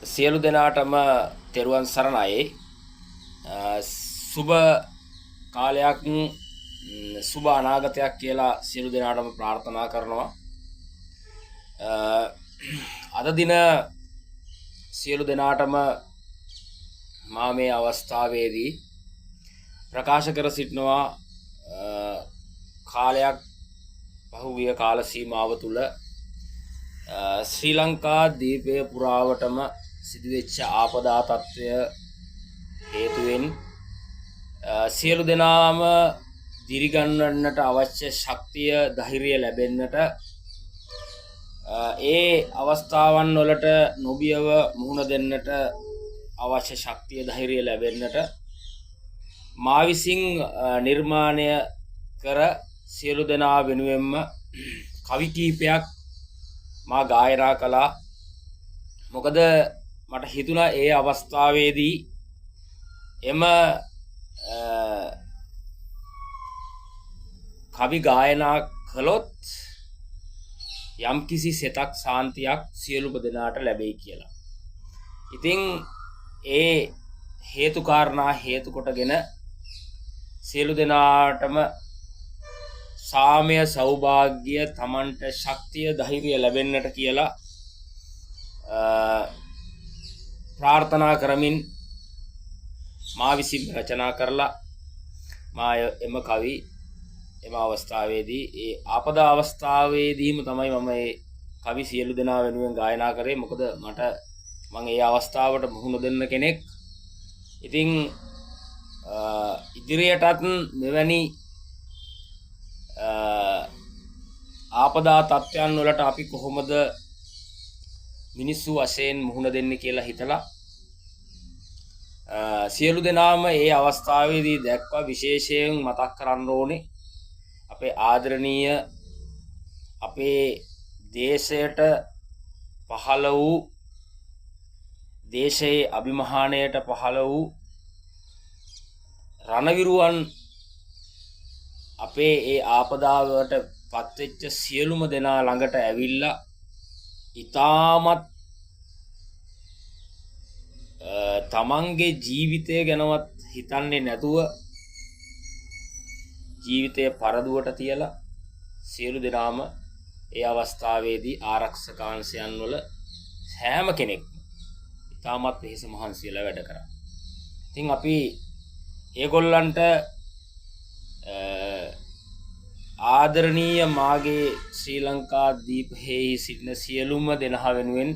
සියලු දෙනාටම තෙරුවන් සරණයි. සුබ කාලයක් සුබ අනාගතයක් කියලා සියලු දෙනාටම ප්‍රාර්ථනා කරනවා. අද දින සියලු දෙනාටම මා මේ අවස්ථාවේදී ප්‍රකාශ කර සිටිනවා කාලයක් පහුගිය කාල සීමාව තුළ ශ්‍රී ලංකා දීපය පුරාවටම සිදුවෙච්ච ආපදා තත්ත්වය හේතුවෙන් සියලු දෙනාම දිරිගන්වන්නට අවශ්‍ය ශක්තිය ධෛර්යය ලැබෙන්නට ඒ අවස්ථාවන් වලට නොබියව මුහුණ දෙන්නට අවශ්‍ය ශක්තිය ධෛර්යය ලැබෙන්නට මා විසින් නිර්මාණය කර සියලු දෙනා වෙනුවෙන්ම කවි කීපයක් මා ගායනා කළා. මොකද මට හිතුණා ඒ අවස්ථාවේදී එම කවි ගායනා කළොත් යම්කිසි සෙතක් සාන්තියක් සියලුම දෙනාට ලැබෙයි කියලා. ඉතින් ඒ හේතු කාරණා හේතු කොටගෙන සියලු දෙනාටම සාමය සෞභාග්‍ය තමන්ට ශක්තිය ධෛර්යය ලැබෙන්නට කියලා ප්‍රාර්ථනා කරමින් මා විසින් රචනා කරලා මා එම කවි එම අවස්ථාවේදී ඒ ආපදා අවස්ථාවේදීම තමයි මම මේ කවි සියලු දෙනා වෙනුවෙන් ගායනා කරේ. මොකද මම ඒ අවස්ථාවට මුහුණ දෙන්න කෙනෙක්. ඉතින් ඉදිරියටත් මෙවැනි ආපදා තත්ත්වයන් වලට අපි කොහොමද මිනිස්සු වශයෙන් මුහුණ දෙන්නේ කියලා හිතලා සියලු දෙනාම ඒ අවස්ථාවේදී දැක්වා විශේෂයෙන් මතක් කරන්න ඕනේ අපේ ආදරණීය අපේ දේශයට පහළ වූ දේශයේ අභිමානයට පහළ වූ රණවිරුවන් අපේ ඒ ආපදාවට පත්වෙච්ච සියලුම දෙනා ළඟට ඇවිල්ලා ඊටමත් තමන්ගේ ජීවිතය ගැනවත් හිතන්නේ නැතුව ජීවිතය පරදුවට තියලා සියලු දෙනාම ඒ අවස්ථාවේදී ආරක්ෂක අංශයන් වල හැම කෙනෙක් ඊටමත් වෙහෙස මහන්සියලා වැඩ කරා. ඉතින් අපි ඒගොල්ලන්ට ආදරණීය මාගේ ශ්‍රී ලංකා දීපයෙහි සිටින සියලුම දෙනා වෙනුවෙන්